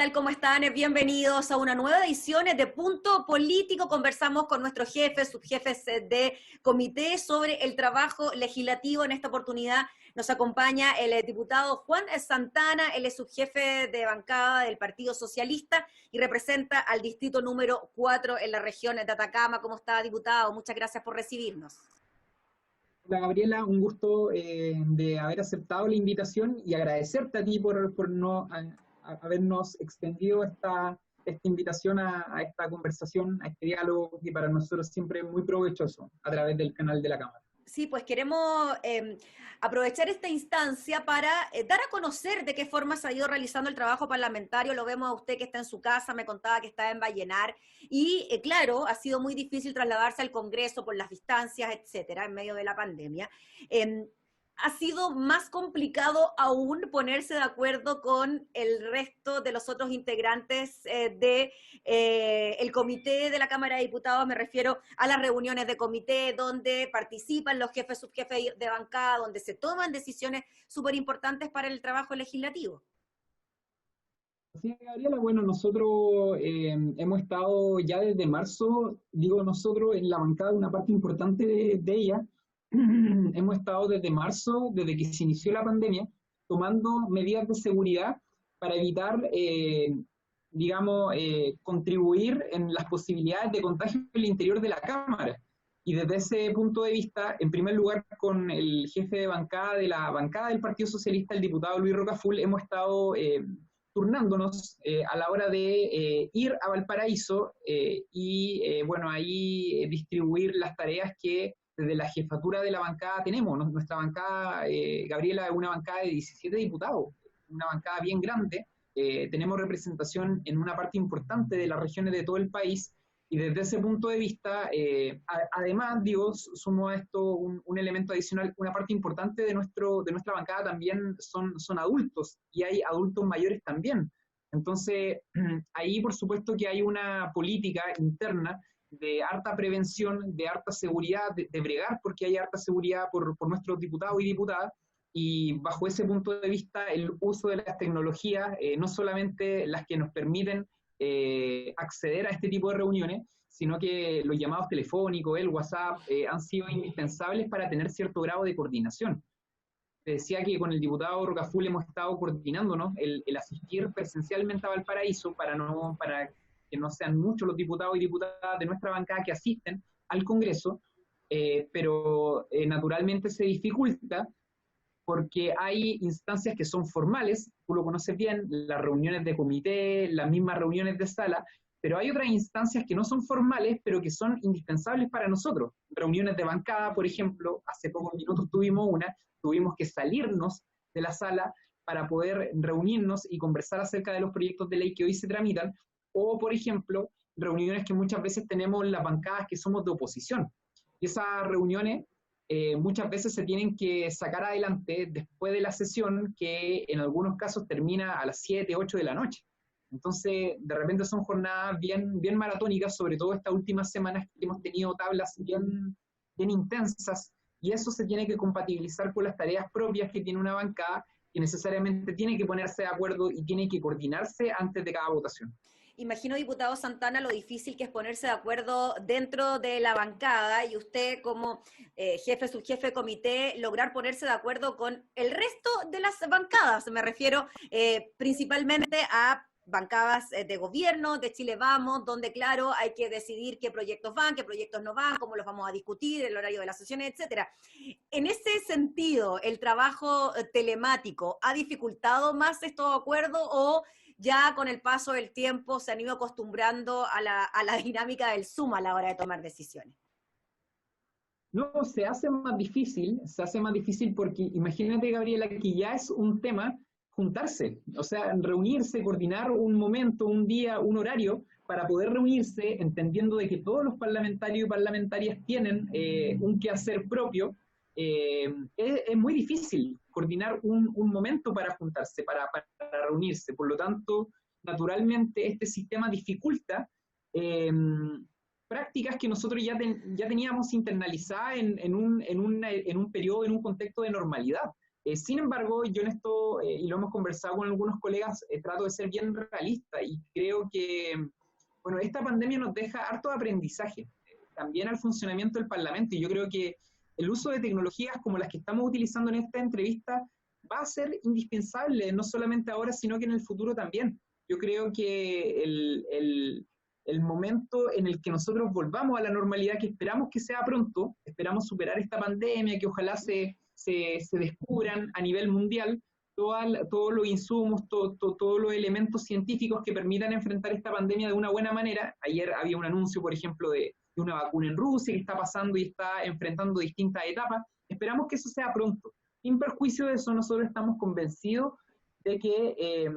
tal? ¿Cómo están? Bienvenidos a una nueva edición de Punto Político. Conversamos con nuestros jefes, subjefes de comité sobre el trabajo legislativo. En esta oportunidad nos acompaña el diputado Juan Santana. Él es subjefe de bancada del Partido Socialista y representa al distrito número 4 en la región de Atacama. ¿Cómo está, diputado? Muchas gracias por recibirnos. Hola Gabriela, un gusto de haber aceptado la invitación y agradecerte a ti por no habernos extendido esta invitación a esta conversación, a este diálogo que para nosotros siempre es muy provechoso a través del canal de la Cámara. Sí, pues queremos aprovechar esta instancia para dar a conocer de qué forma se ha ido realizando el trabajo parlamentario. Lo vemos a usted que está en su casa, me contaba que está en Vallenar, y claro, ha sido muy difícil trasladarse al Congreso por las distancias, etcétera, en medio de la pandemia. Ha sido más complicado aún ponerse de acuerdo con el resto de los otros integrantes del comité de la Cámara de Diputados. Me refiero a las reuniones de comité donde participan los jefes, subjefes de bancada, donde se toman decisiones súper importantes para el trabajo legislativo. Sí, Gabriela, bueno, nosotros hemos estado ya desde marzo, digo nosotros, en la bancada, una parte importante de ella, hemos estado desde marzo, desde que se inició la pandemia, tomando medidas de seguridad para evitar, contribuir en las posibilidades de contagio en el interior de la Cámara. Y desde ese punto de vista, en primer lugar, con el jefe de bancada de la bancada del Partido Socialista, el diputado Luis Rocaful, hemos estado turnándonos a la hora de ir a Valparaíso ahí distribuir las tareas que desde la jefatura de la bancada tenemos. Nuestra bancada, Gabriela, es una bancada de 17 diputados, una bancada bien grande. Tenemos representación en una parte importante de las regiones de todo el país, y desde ese punto de vista, además, digo, sumo a esto un elemento adicional. Una parte importante de nuestra bancada también son adultos, y hay adultos mayores también. Entonces, ahí por supuesto que hay una política interna de harta prevención, de harta seguridad, de bregar porque hay harta seguridad por nuestros diputados y diputadas, y bajo ese punto de vista el uso de las tecnologías, no solamente las que nos permiten acceder a este tipo de reuniones, sino que los llamados telefónicos, el WhatsApp, han sido indispensables para tener cierto grado de coordinación. Te decía que con el diputado Rocaful hemos estado coordinándonos el asistir presencialmente a Valparaíso para que no sean muchos los diputados y diputadas de nuestra bancada que asisten al Congreso, pero naturalmente se dificulta porque hay instancias que son formales, tú lo conoces bien, las reuniones de comité, las mismas reuniones de sala, pero hay otras instancias que no son formales, pero que son indispensables para nosotros. Reuniones de bancada, por ejemplo, hace pocos minutos tuvimos que salirnos de la sala para poder reunirnos y conversar acerca de los proyectos de ley que hoy se tramitan, o, por ejemplo, reuniones que muchas veces tenemos las bancadas que somos de oposición. Y esas reuniones muchas veces se tienen que sacar adelante después de la sesión, que en algunos casos termina a las 7, 8 de la noche. Entonces, de repente son jornadas bien maratónicas, sobre todo estas últimas semanas que hemos tenido tablas bien intensas, y eso se tiene que compatibilizar con las tareas propias que tiene una bancada, que necesariamente tiene que ponerse de acuerdo y tiene que coordinarse antes de cada votación. Imagino, diputado Santana, lo difícil que es ponerse de acuerdo dentro de la bancada, y usted como jefe, subjefe de comité, lograr ponerse de acuerdo con el resto de las bancadas. Me refiero principalmente a bancadas de gobierno, de Chile Vamos, donde, claro, hay que decidir qué proyectos van, qué proyectos no van, cómo los vamos a discutir, el horario de las sesiones, etcétera. En ese sentido, ¿el trabajo telemático ha dificultado más estos acuerdos, o ya con el paso del tiempo se han ido acostumbrando a la dinámica del Zoom a la hora de tomar decisiones? No, se hace más difícil porque imagínate, Gabriela, que ya es un tema juntarse, o sea, reunirse, coordinar un momento, un día, un horario para poder reunirse, entendiendo de que todos los parlamentarios y parlamentarias tienen un quehacer propio. Es muy difícil coordinar un momento para juntarse, para reunirse. Por lo tanto, naturalmente, este sistema dificulta prácticas que nosotros ya teníamos internalizadas en un periodo, en un contexto de normalidad. Sin embargo, yo en esto, y lo hemos conversado con algunos colegas, trato de ser bien realista y creo que, bueno, esta pandemia nos deja harto aprendizaje, también al funcionamiento del Parlamento, y yo creo que el uso de tecnologías como las que estamos utilizando en esta entrevista va a ser indispensable, no solamente ahora, sino que en el futuro también. Yo creo que el momento en el que nosotros volvamos a la normalidad, que esperamos que sea pronto, esperamos superar esta pandemia, que ojalá se descubran a nivel mundial todos los insumos, todos los elementos científicos que permitan enfrentar esta pandemia de una buena manera. Ayer había un anuncio, por ejemplo, de una vacuna en Rusia que está pasando y está enfrentando distintas etapas. Esperamos que eso sea pronto. Sin perjuicio de eso, nosotros estamos convencidos de que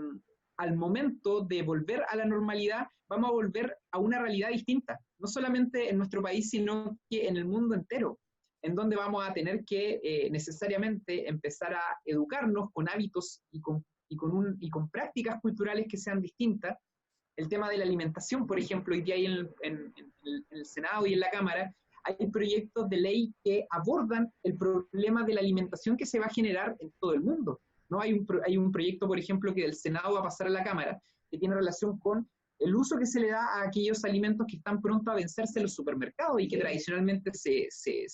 al momento de volver a la normalidad, vamos a volver a una realidad distinta, no solamente en nuestro país, sino que en el mundo entero, en donde vamos a tener que necesariamente empezar a educarnos con hábitos y con prácticas culturales que sean distintas. El tema de la alimentación, por ejemplo, hoy día hay en el Senado y en la Cámara, hay proyectos de ley que abordan el problema de la alimentación que se va a generar en todo el mundo. ¿No? Hay un proyecto, por ejemplo, que del Senado va a pasar a la Cámara, que tiene relación con el uso que se le da a aquellos alimentos que están pronto a vencerse en los supermercados y que tradicionalmente se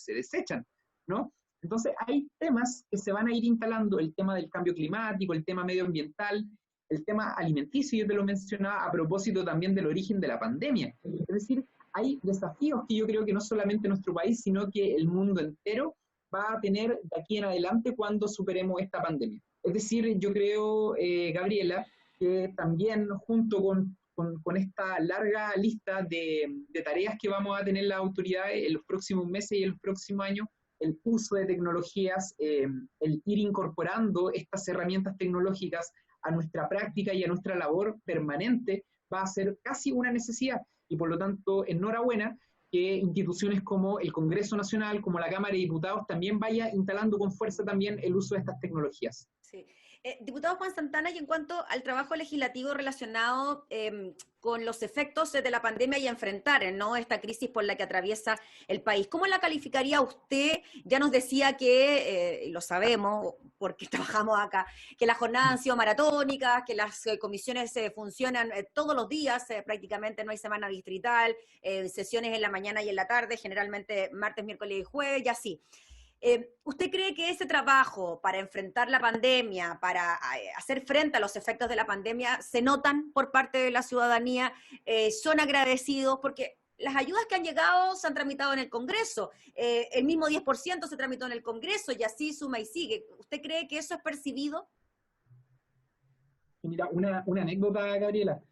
desechan, ¿no? Entonces, hay temas que se van a ir instalando, el tema del cambio climático, el tema medioambiental, el tema alimenticio, yo te lo mencionaba a propósito también del origen de la pandemia. Es decir, hay desafíos que yo creo que no solamente nuestro país, sino que el mundo entero va a tener de aquí en adelante cuando superemos esta pandemia. Es decir, yo creo, Gabriela, que también junto con esta larga lista de tareas que vamos a tener las autoridades en los próximos meses y en los próximos años, el uso de tecnologías, el ir incorporando estas herramientas tecnológicas a nuestra práctica y a nuestra labor permanente va a ser casi una necesidad. Y por lo tanto, enhorabuena que instituciones como el Congreso Nacional, como la Cámara de Diputados, también vaya instalando con fuerza también el uso de estas tecnologías. Sí. Diputado Juan Santana, y en cuanto al trabajo legislativo relacionado con los efectos de la pandemia y enfrentar, ¿no?, esta crisis por la que atraviesa el país, ¿cómo la calificaría usted? Ya nos decía que, y lo sabemos porque trabajamos acá, que las jornadas han sido maratónicas, que las comisiones funcionan todos los días, prácticamente no hay semana distrital, sesiones en la mañana y en la tarde, generalmente martes, miércoles y jueves, y así. ¿Usted cree que ese trabajo para enfrentar la pandemia, para hacer frente a los efectos de la pandemia, se notan por parte de la ciudadanía? ¿Son agradecidos? Porque las ayudas que han llegado se han tramitado en el Congreso, el mismo 10% se tramitó en el Congreso y así suma y sigue. ¿Usted cree que eso es percibido? Mira, una anécdota, Gabriela.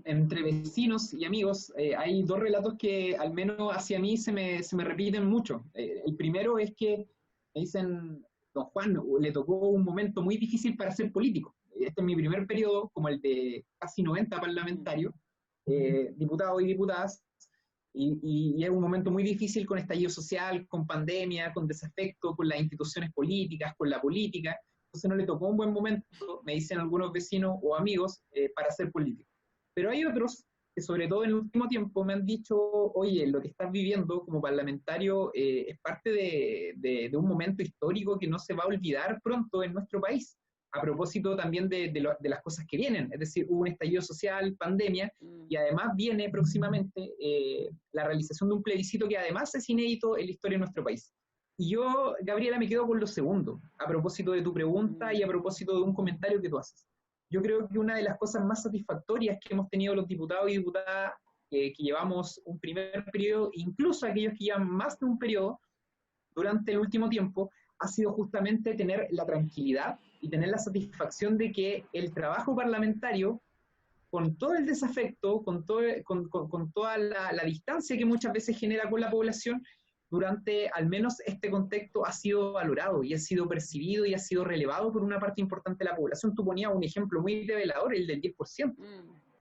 Entre vecinos y amigos hay dos relatos que al menos hacia mí se me repiten mucho. El primero es que me dicen, don Juan, le tocó un momento muy difícil para ser político. Este es mi primer periodo, como el de casi 90 parlamentarios, diputados y diputadas, y es un momento muy difícil con estallido social, con pandemia, con desafecto, con las instituciones políticas, con la política. Entonces no le tocó un buen momento, me dicen algunos vecinos o amigos, para ser político. Pero hay otros que sobre todo en el último tiempo me han dicho, oye, lo que estás viviendo como parlamentario es parte de un momento histórico que no se va a olvidar pronto en nuestro país, a propósito también de las cosas que vienen, es decir, hubo un estallido social, pandemia, y además viene próximamente la realización de un plebiscito que además es inédito en la historia de nuestro país. Y yo, Gabriela, me quedo con lo segundo, a propósito de tu pregunta y a propósito de un comentario que tú haces. Yo creo que una de las cosas más satisfactorias que hemos tenido los diputados y diputadas que llevamos un primer periodo, incluso aquellos que llevan más de un periodo durante el último tiempo, ha sido justamente tener la tranquilidad y tener la satisfacción de que el trabajo parlamentario, con todo el desafecto, con toda la distancia que muchas veces genera con la población, durante al menos este contexto ha sido valorado y ha sido percibido y ha sido relevado por una parte importante de la población. Tú ponías un ejemplo muy revelador, el del 10%.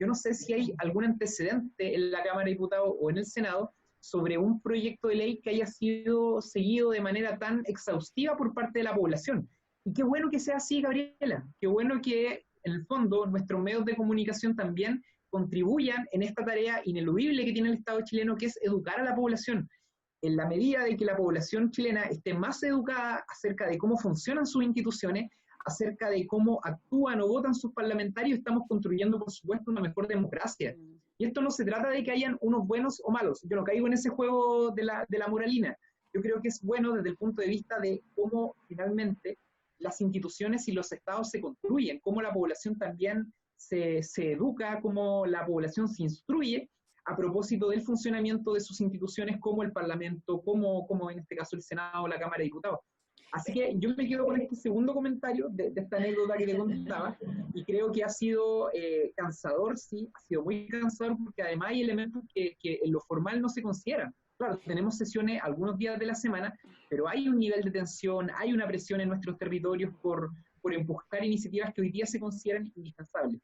Yo no sé si hay algún antecedente en la Cámara de Diputados o en el Senado sobre un proyecto de ley que haya sido seguido de manera tan exhaustiva por parte de la población. Y qué bueno que sea así, Gabriela. Qué bueno que, en el fondo, nuestros medios de comunicación también contribuyan en esta tarea ineludible que tiene el Estado chileno, que es educar a la población. en la medida de que la población chilena esté más educada acerca de cómo funcionan sus instituciones, acerca de cómo actúan o votan sus parlamentarios, estamos construyendo, por supuesto, una mejor democracia. Y esto no se trata de que hayan unos buenos o malos. Yo no caigo en ese juego de la moralina. Yo creo que es bueno desde el punto de vista de cómo finalmente las instituciones y los estados se construyen, cómo la población también se educa, cómo la población se instruye a propósito del funcionamiento de sus instituciones como el Parlamento, como en este caso el Senado o la Cámara de Diputados. Así que yo me quedo con este segundo comentario de esta anécdota que te contaba, y creo que ha sido cansador, sí, ha sido muy cansador, porque además hay elementos que en lo formal no se consideran. Claro, tenemos sesiones algunos días de la semana, pero hay un nivel de tensión, hay una presión en nuestros territorios por empujar iniciativas que hoy día se consideran indispensables.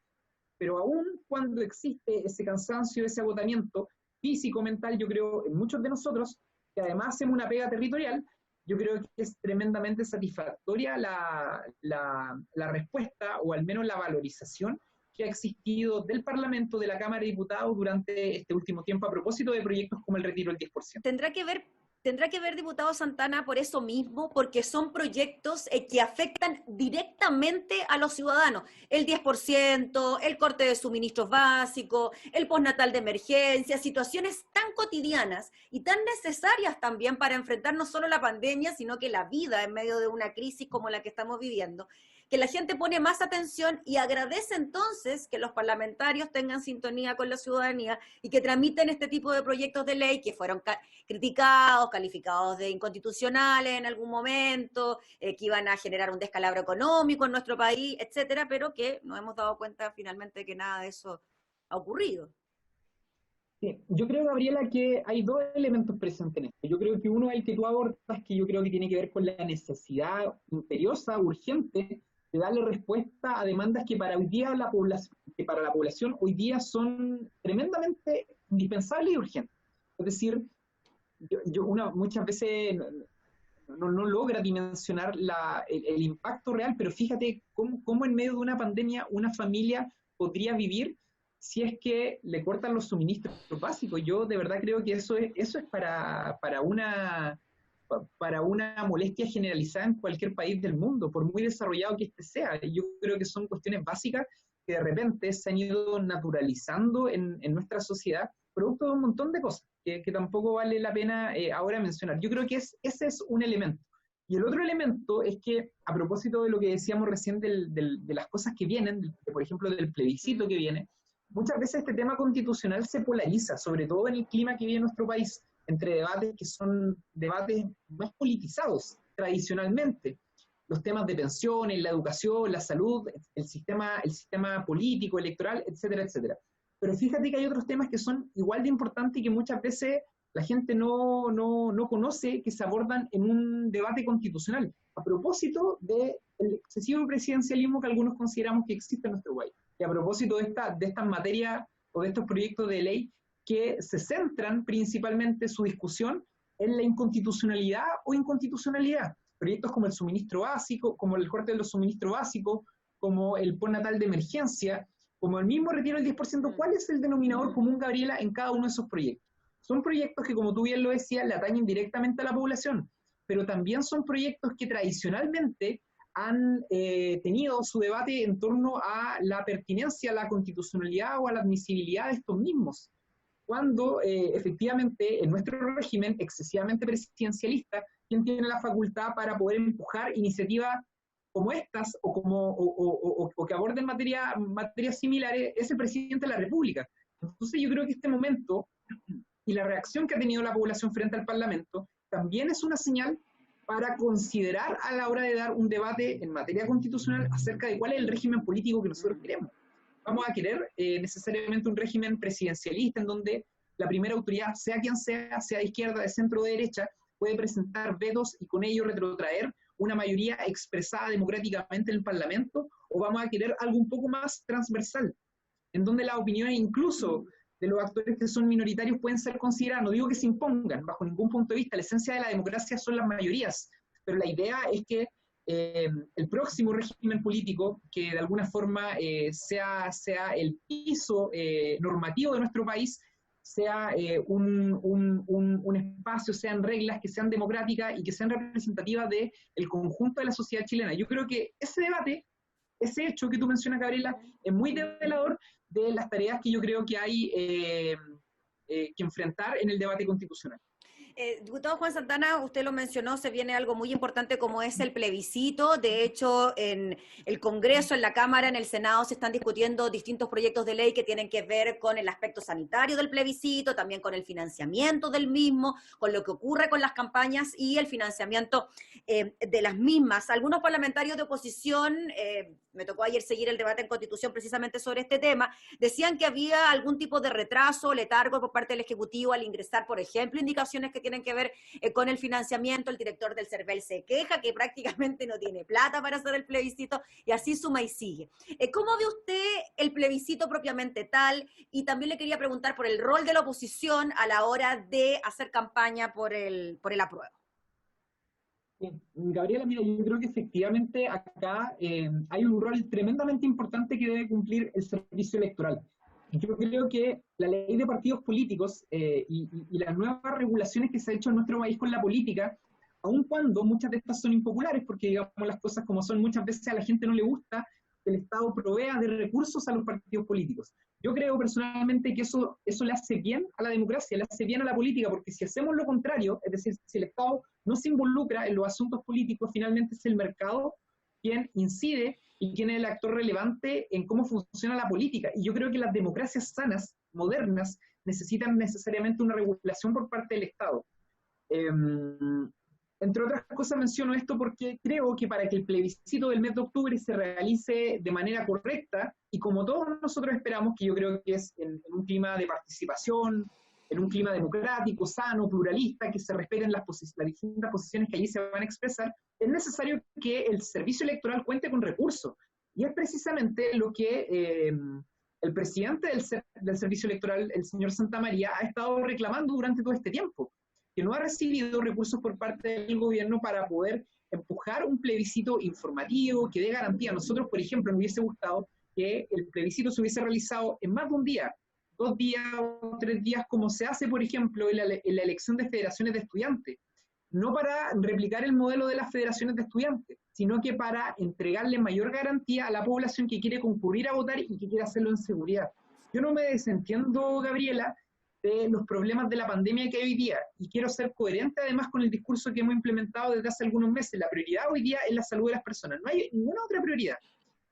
Pero aún cuando existe ese cansancio, ese agotamiento físico, mental, yo creo en muchos de nosotros, que además hacemos una pega territorial, yo creo que es tremendamente satisfactoria la respuesta, o al menos la valorización que ha existido del Parlamento, de la Cámara de Diputados durante este último tiempo a propósito de proyectos como el retiro del 10%. Tendrá que ver, diputado Santana, por eso mismo, porque son proyectos que afectan directamente a los ciudadanos. El 10%, el corte de suministros básicos, el postnatal de emergencia, situaciones tan cotidianas y tan necesarias también para enfrentar no solo la pandemia, sino que la vida en medio de una crisis como la que estamos viviendo, que la gente pone más atención y agradece entonces que los parlamentarios tengan sintonía con la ciudadanía y que tramiten este tipo de proyectos de ley que fueron criticados, calificados de inconstitucionales en algún momento, que iban a generar un descalabro económico en nuestro país, etcétera, pero que nos hemos dado cuenta finalmente que nada de eso ha ocurrido. Sí, yo creo, Gabriela, que hay dos elementos presentes en esto. Yo creo que uno es el que tú abordas, que yo creo que tiene que ver con la necesidad imperiosa, urgente, de darle respuesta a demandas que para hoy día para la población hoy día son tremendamente indispensables y urgentes. Es decir, uno muchas veces no logra dimensionar el impacto real, pero fíjate cómo en medio de una pandemia una familia podría vivir si es que le cortan los suministros básicos. Yo de verdad creo que eso es para una molestia generalizada en cualquier país del mundo, por muy desarrollado que este sea. Yo creo que son cuestiones básicas que de repente se han ido naturalizando en nuestra sociedad, producto de un montón de cosas que tampoco vale la pena ahora mencionar. Yo creo que ese es un elemento. Y el otro elemento es que, a propósito de lo que decíamos recién de las cosas que vienen, por ejemplo, del plebiscito que viene, muchas veces este tema constitucional se polariza, sobre todo en el clima que vive en nuestro país, entre debates que son debates más politizados tradicionalmente. Los temas de pensiones, la educación, la salud, el sistema político, electoral, etcétera, etcétera. Pero fíjate que hay otros temas que son igual de importantes y que muchas veces la gente no conoce, que se abordan en un debate constitucional, a propósito del excesivo presidencialismo que algunos consideramos que existe en nuestro país. Y a propósito de estas materias o de estos proyectos de ley que se centran principalmente su discusión en la inconstitucionalidad o inconstitucionalidad. Proyectos como el suministro básico, como el corte de los suministros básicos, como el postnatal de emergencia, como el mismo retiro del 10%. ¿Cuál es el denominador común, Gabriela, en cada uno de esos proyectos? Son proyectos que, como tú bien lo decías, le atañen directamente a la población, pero también son proyectos que tradicionalmente han tenido su debate en torno a la pertinencia, a la constitucionalidad o a la admisibilidad de estos mismos, cuando efectivamente en nuestro régimen excesivamente presidencialista, quien tiene la facultad para poder empujar iniciativas como estas o que aborden materias similares es el presidente de la República. Entonces yo creo que este momento y la reacción que ha tenido la población frente al Parlamento también es una señal para considerar a la hora de dar un debate en materia constitucional acerca de cuál es el régimen político que nosotros queremos. Vamos a querer necesariamente un régimen presidencialista en donde la primera autoridad, sea quien sea de izquierda, de centro o de derecha, puede presentar vetos y con ello retrotraer una mayoría expresada democráticamente en el Parlamento, o vamos a querer algo un poco más transversal, en donde las opiniones incluso de los actores que son minoritarios pueden ser consideradas, no digo que se impongan bajo ningún punto de vista, la esencia de la democracia son las mayorías, pero la idea es que el próximo régimen político, que de alguna forma sea el piso normativo de nuestro país, sea un espacio, sean reglas que sean democráticas y que sean representativas del conjunto de la sociedad chilena. Yo creo que ese debate, ese hecho que tú mencionas, Gabriela, es muy develador de las tareas que yo creo que hay que enfrentar en el debate constitucional. Diputado Juan Santana, usted lo mencionó, se viene algo muy importante como es el plebiscito. De hecho, en el Congreso, en la Cámara, en el Senado se están discutiendo distintos proyectos de ley que tienen que ver con el aspecto sanitario del plebiscito, también con el financiamiento del mismo, con lo que ocurre con las campañas y el financiamiento de las mismas. Algunos parlamentarios de oposición, me tocó ayer seguir el debate en Constitución precisamente sobre este tema, decían que había algún tipo de retraso, letargo por parte del Ejecutivo al ingresar, por ejemplo, indicaciones que tienen que ver con el financiamiento. El director del CERVEL se queja que prácticamente no tiene plata para hacer el plebiscito y así suma y sigue. ¿Cómo ve usted el plebiscito propiamente tal? Y también le quería preguntar por el rol de la oposición a la hora de hacer campaña por el apruebo. Gabriela, mira, yo creo que efectivamente acá hay un rol tremendamente importante que debe cumplir el servicio electoral. Yo creo que la ley de partidos políticos y las nuevas regulaciones que se ha hecho en nuestro país con la política, aun cuando muchas de estas son impopulares, porque digamos las cosas como son, muchas veces a la gente no le gusta que el Estado provea de recursos a los partidos políticos. Yo creo personalmente que eso le hace bien a la democracia, le hace bien a la política, porque si hacemos lo contrario, es decir, si el Estado no se involucra en los asuntos políticos, finalmente es el mercado quien incide y quien es el actor relevante en cómo funciona la política. Y yo creo que las democracias sanas, modernas, necesitan necesariamente una regulación por parte del Estado. Entre otras cosas menciono esto porque creo que para que el plebiscito del mes de octubre se realice de manera correcta, y como todos nosotros esperamos, que yo creo que es en un clima de participación, en un clima democrático, sano, pluralista, que se respeten las distintas posiciones que allí se van a expresar, es necesario que el servicio electoral cuente con recursos. Y es precisamente lo que el presidente del servicio electoral, el señor Santamaría, ha estado reclamando durante todo este tiempo, que no ha recibido recursos por parte del gobierno para poder empujar un plebiscito informativo, que dé garantía. Nosotros, por ejemplo, nos hubiese gustado que el plebiscito se hubiese realizado en más de un día, 2 días o 3 días, como se hace, por ejemplo, en la elección de federaciones de estudiantes. No para replicar el modelo de las federaciones de estudiantes, sino que para entregarle mayor garantía a la población que quiere concurrir a votar y que quiere hacerlo en seguridad. Yo no me desentiendo, Gabriela, de los problemas de la pandemia que hay hoy día, y quiero ser coherente además con el discurso que hemos implementado desde hace algunos meses. La prioridad hoy día es la salud de las personas, no hay ninguna otra prioridad.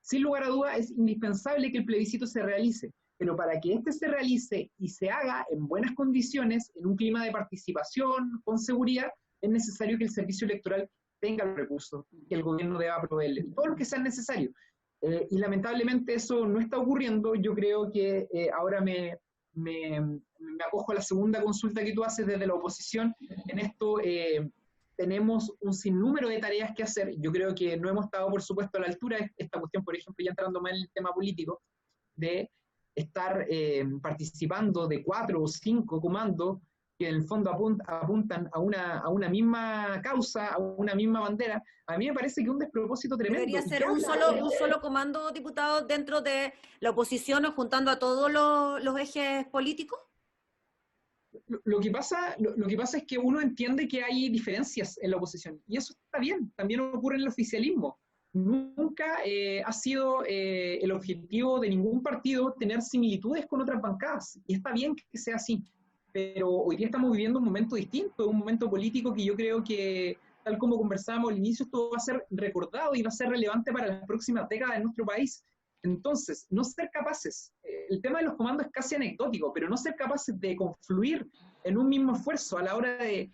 Sin lugar a duda es indispensable que el plebiscito se realice, pero para que este se realice y se haga en buenas condiciones, en un clima de participación, con seguridad, es necesario que el servicio electoral tenga los recursos que el gobierno deba proveerle, todo lo que sea necesario. Y lamentablemente eso no está ocurriendo. Yo creo que ahora me acojo a la segunda consulta que tú haces desde la oposición. En esto tenemos un sinnúmero de tareas que hacer. Yo creo que no hemos estado, por supuesto, a la altura de esta cuestión, por ejemplo, ya entrando más en el tema político, de estar participando de 4 o 5 comandos que en el fondo apuntan a una misma causa, a una misma bandera. A mí me parece que es un despropósito tremendo. ¿Debería ser un solo comando, diputado, dentro de la oposición o juntando a todos los ejes políticos? Lo que pasa es que uno entiende que hay diferencias en la oposición, y eso está bien, también ocurre en el oficialismo. Nunca ha sido el objetivo de ningún partido tener similitudes con otras bancadas, y está bien que sea así. Pero hoy día estamos viviendo un momento distinto, un momento político que yo creo que, tal como conversábamos al inicio, esto va a ser recordado y va a ser relevante para las próximas décadas en nuestro país. Entonces, no ser capaces, el tema de los comandos es casi anecdótico, pero no ser capaces de confluir en un mismo esfuerzo a la hora de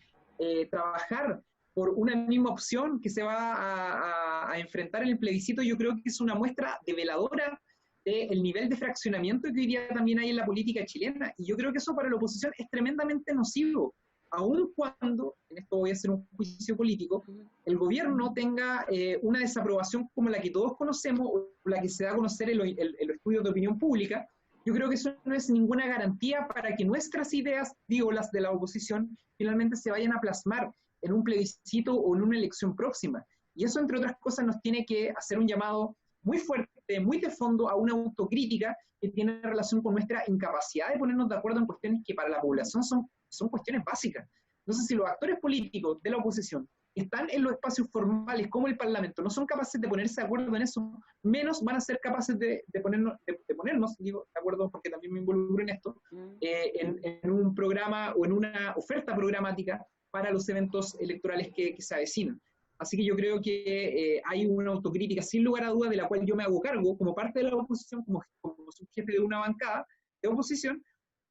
trabajar por una misma opción que se va a enfrentar en el plebiscito, yo creo que es una muestra develadora del nivel de fraccionamiento que hoy día también hay en la política chilena. Y yo creo que eso para la oposición es tremendamente nocivo, aun cuando, en esto voy a hacer un juicio político, el gobierno tenga una desaprobación como la que todos conocemos, o la que se da a conocer en los estudios de opinión pública. Yo creo que eso no es ninguna garantía para que nuestras ideas, digo las de la oposición, finalmente se vayan a plasmar en un plebiscito o en una elección próxima. Y eso, entre otras cosas, nos tiene que hacer un llamado muy fuerte debate muy de fondo, a una autocrítica que tiene relación con nuestra incapacidad de ponernos de acuerdo en cuestiones que para la población son cuestiones básicas. Entonces, si los actores políticos de la oposición están en los espacios formales como el Parlamento, no son capaces de ponerse de acuerdo en eso, menos van a ser capaces de ponernos, digo, de acuerdo porque también me involucro en esto, en un programa o en una oferta programática para los eventos electorales que se avecinan. Así que yo creo que hay una autocrítica sin lugar a dudas de la cual yo me hago cargo como parte de la oposición, como subjefe de una bancada de oposición,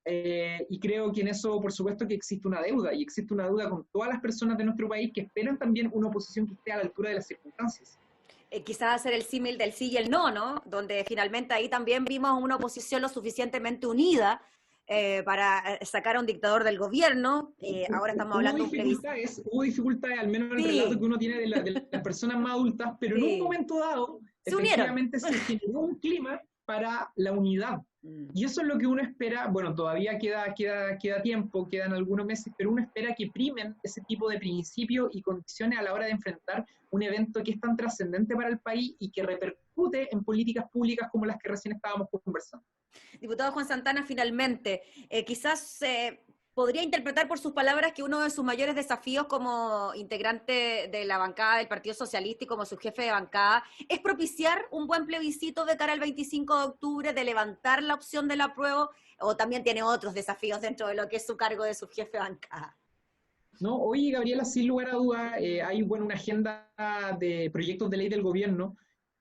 y creo que en eso, por supuesto, que existe una deuda, y existe una deuda con todas las personas de nuestro país que esperan también una oposición que esté a la altura de las circunstancias. Quizás hacer el símil del sí y el no, ¿no? Donde finalmente ahí también vimos una oposición lo suficientemente unida para sacar a un dictador del gobierno. Ahora estamos hablando de un plebiscito. Hubo dificultades, al menos en el relato que uno tiene de las personas más adultas, pero en un momento dado, efectivamente se generó un clima para la unidad. Y eso es lo que uno espera. Bueno, todavía queda tiempo, quedan algunos meses, pero uno espera que primen ese tipo de principios y condiciones a la hora de enfrentar un evento que es tan trascendente para el país y que repercute en políticas públicas como las que recién estábamos conversando. Diputado Juan Santana, finalmente, quizás podría interpretar por sus palabras que uno de sus mayores desafíos como integrante de la bancada del Partido Socialista y como su jefe de bancada es propiciar un buen plebiscito de cara al 25 de octubre, de levantar la opción del apruebo, o también tiene otros desafíos dentro de lo que es su cargo de su jefe de bancada. No, oye, Gabriela, sin lugar a duda, hay una agenda de proyectos de ley del gobierno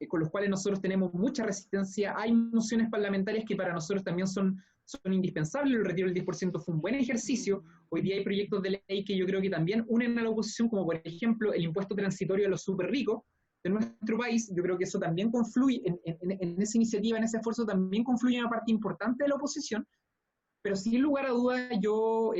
con los cuales nosotros tenemos mucha resistencia. Hay mociones parlamentarias que para nosotros también son indispensables. El retiro del 10% fue un buen ejercicio. Hoy día hay proyectos de ley que yo creo que también unen a la oposición, como por ejemplo el impuesto transitorio a los súper ricos de nuestro país. Yo creo que eso también confluye, en esa iniciativa, en ese esfuerzo, también confluye una parte importante de la oposición. Pero sin lugar a dudas, yo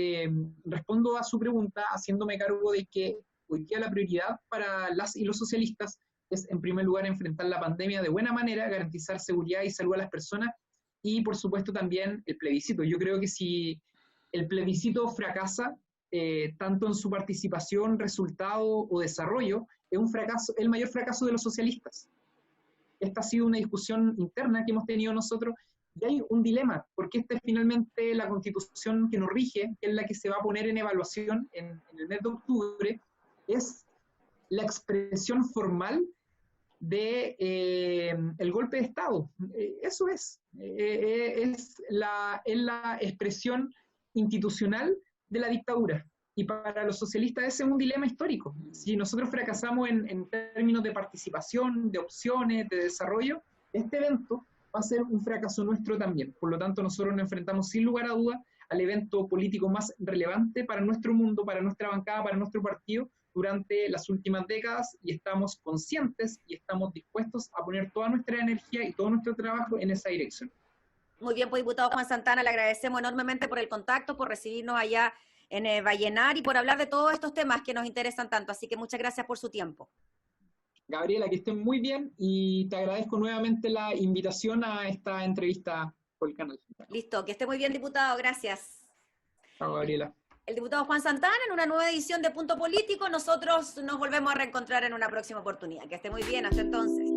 respondo a su pregunta haciéndome cargo de que hoy día la prioridad para las y los socialistas es, en primer lugar, enfrentar la pandemia de buena manera, garantizar seguridad y salud a las personas, y, por supuesto, también el plebiscito. Yo creo que si el plebiscito fracasa, tanto en su participación, resultado o desarrollo, es un fracaso, el mayor fracaso de los socialistas. Esta ha sido una discusión interna que hemos tenido nosotros, y hay un dilema, porque esta es finalmente la Constitución que nos rige, que es la que se va a poner en evaluación en el mes de octubre, es la expresión formal de el golpe de Estado. Eso es la expresión institucional de la dictadura. Y para los socialistas ese es un dilema histórico. Si nosotros fracasamos en términos de participación, de opciones, de desarrollo, este evento va a ser un fracaso nuestro también. Por lo tanto, nosotros nos enfrentamos sin lugar a dudas al evento político más relevante para nuestro mundo, para nuestra bancada, para nuestro partido, durante las últimas décadas, y estamos conscientes y estamos dispuestos a poner toda nuestra energía y todo nuestro trabajo en esa dirección. Muy bien, pues, diputado Juan Santana, le agradecemos enormemente por el contacto, por recibirnos allá en Vallenar y por hablar de todos estos temas que nos interesan tanto. Así que muchas gracias por su tiempo. Gabriela, que estén muy bien y te agradezco nuevamente la invitación a esta entrevista por el canal. Listo, que esté muy bien, diputado. Gracias. Chao, Gabriela. El diputado Juan Santana en una nueva edición de Punto Político. Nosotros nos volvemos a reencontrar en una próxima oportunidad. Que esté muy bien, hasta entonces.